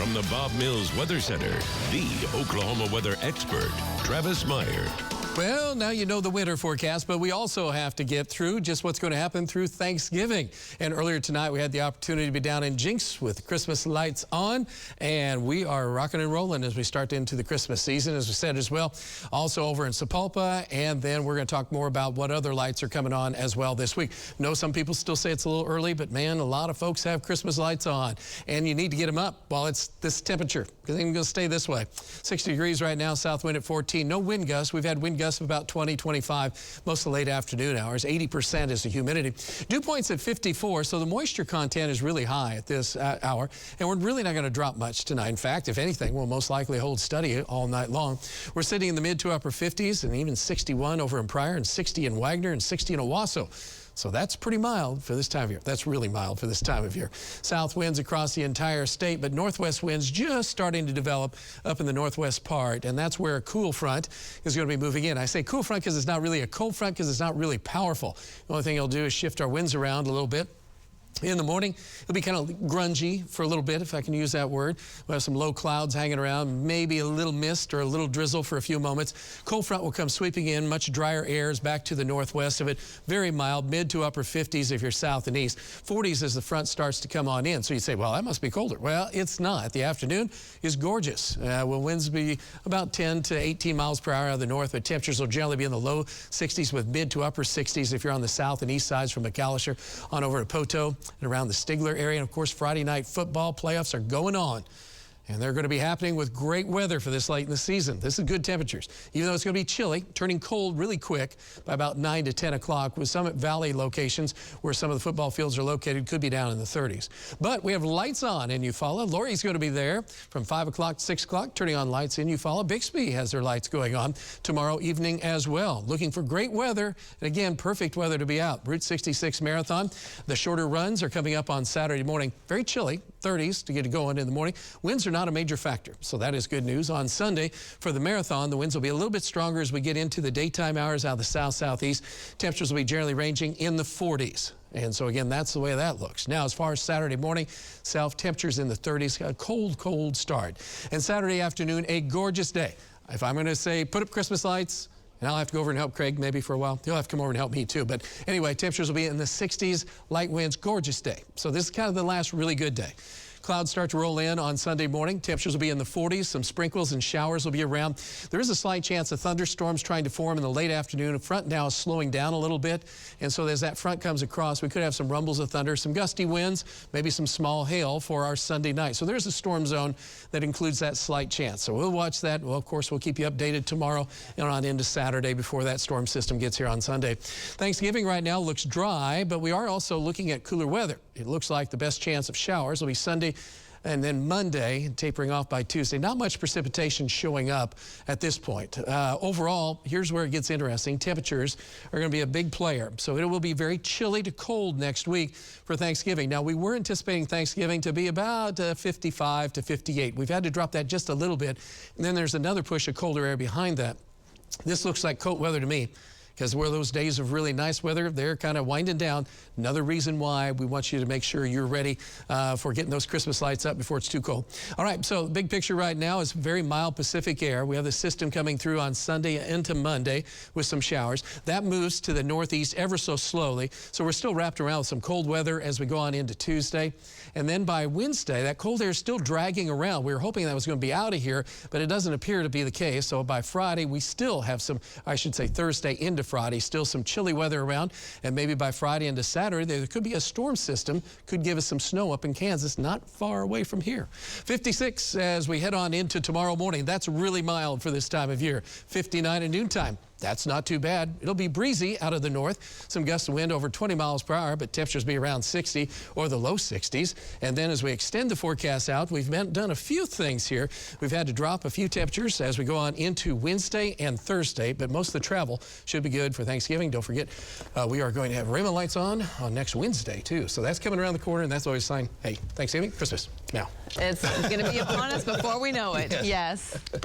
From the Bob Mills Weather Center, the Oklahoma weather expert, Travis Meyer. Well, now you know the winter forecast, but we also have to get through just what's going to happen through Thanksgiving. And earlier tonight, we had the opportunity to be down in Jinx with Christmas lights on, and we are rocking and rolling as we start into the Christmas season, as we said as well. Also over in Sapulpa, and then we're going to talk more about what other lights are coming on as well this week. No, some people still say it's a little early, but man, a lot of folks have Christmas lights on, and you need to get them up while it's this temperature, because they're going to stay this way. 60 degrees right now, south wind at 14. No wind gusts. We've had wind gusts of about 20, 25 most of the late afternoon hours. 80% is the humidity. Dew point's at 54, so the moisture content is really high at this hour, and we're really not going to drop much tonight. In fact, if anything, we'll most likely hold steady all night long. We're sitting in the mid to upper 50s and even 61 over in Pryor and 60 in Wagner and 60 in Owasso. So that's pretty mild for this time of year. That's really mild for this time of year. South winds across the entire state, but northwest winds just starting to develop up in the northwest part, and that's where a cool front is going to be moving in. I say cool front because it's not really a cold front, because it's not really powerful. The only thing it'll do is shift our winds around a little bit. In the morning, it'll be kind of grungy for a little bit, if I can use that word. We'll have some low clouds hanging around, maybe a little mist or a little drizzle for a few moments. Cold front will come sweeping in, much drier airs back to the northwest of it. Very mild, mid to upper 50s if you're south and east. 40s as the front starts to come on in. So you say, well, that must be colder. Well, it's not. The afternoon is gorgeous. Will winds be about 10 to 18 miles per hour out of the north, but temperatures will generally be in the low 60s with mid to upper 60s if you're on the south and east sides from McAllister on over to Poto and around the Stigler area. And of course, Friday night football playoffs are going on, and they're going to be happening with great weather for this late in the season. This is good temperatures, even though it's going to be chilly, turning cold really quick by about 9 to 10 o'clock, with Summit Valley locations where some of the football fields are located could be down in the 30s. But we have lights on in Eufaula. Lori's going to be there from 5 o'clock to 6 o'clock, turning on lights in Eufaula. Bixby has their lights going on tomorrow evening as well. Looking for great weather, and again, perfect weather to be out. Route 66 Marathon. The shorter runs are coming up on Saturday morning. Very chilly, 30s to get it going in the morning. Winds are not a major factor, so that is good news. On Sunday for the marathon, the winds will be a little bit stronger as we get into the daytime hours out of the south-southeast. Temperatures will be generally ranging in the 40s. And so again, that's the way that looks. Now, as far as Saturday morning, south temperatures in the 30s, a cold, cold start. And Saturday afternoon, a gorgeous day. If I'm going to say put up Christmas lights, and I'll have to go over and help Craig maybe for a while. He'll have to come over and help me too. But anyway, temperatures will be in the 60s, light winds, gorgeous day. So this is kind of the last really good day. Clouds start to roll in on Sunday morning. Temperatures will be in the 40s. Some sprinkles and showers will be around. There is a slight chance of thunderstorms trying to form in the late afternoon. The front now is slowing down a little bit. And so as that front comes across, we could have some rumbles of thunder, some gusty winds, maybe some small hail for our Sunday night. So there's a storm zone that includes that slight chance. So we'll watch that. Well, of course, we'll keep you updated tomorrow and on into Saturday before that storm system gets here on Sunday. Thanksgiving right now looks dry, but we are also looking at cooler weather. It looks like the best chance of showers will be Sunday and then Monday, tapering off by Tuesday. Not much precipitation showing up at this point. Overall, here's where it gets interesting. Temperatures are going to be a big player. So it will be very chilly to cold next week for Thanksgiving. Now, we were anticipating Thanksgiving to be about 55 to 58. We've had to drop that just a little bit. And then there's another push of colder air behind that. This looks like cold weather to me, because where those days of really nice weather, they're kind of winding down. Another reason why we want you to make sure you're ready for getting those Christmas lights up before it's too cold. All right, so the big picture right now is very mild Pacific air. We have the system coming through on Sunday into Monday with some showers. That moves to the northeast ever so slowly. So we're still wrapped around with some cold weather as we go on into Tuesday. And then by Wednesday, that cold air is still dragging around. We were hoping that was going to be out of here, but it doesn't appear to be the case. So by Friday, we still have some, I should say Thursday into Friday, still some chilly weather around, and maybe by Friday into Saturday there could be a storm system, could give us some snow up in Kansas, not far away from here. 56 as we head on into tomorrow morning. That's really mild for this time of year. 59 at noontime. That's not too bad. It'll be breezy out of the north. Some gusts of wind over 20 miles per hour, but temperatures be around 60 or the low 60s. And then as we extend the forecast out, we've done a few things here. We've had to drop a few temperatures as we go on into Wednesday and Thursday, but most of the travel should be good for Thanksgiving. Don't forget, we are going to have Raymond lights on next Wednesday, too. So that's coming around the corner, and that's always a sign, hey, Thanksgiving, Christmas, now. It's going to be upon us before we know it. Yes.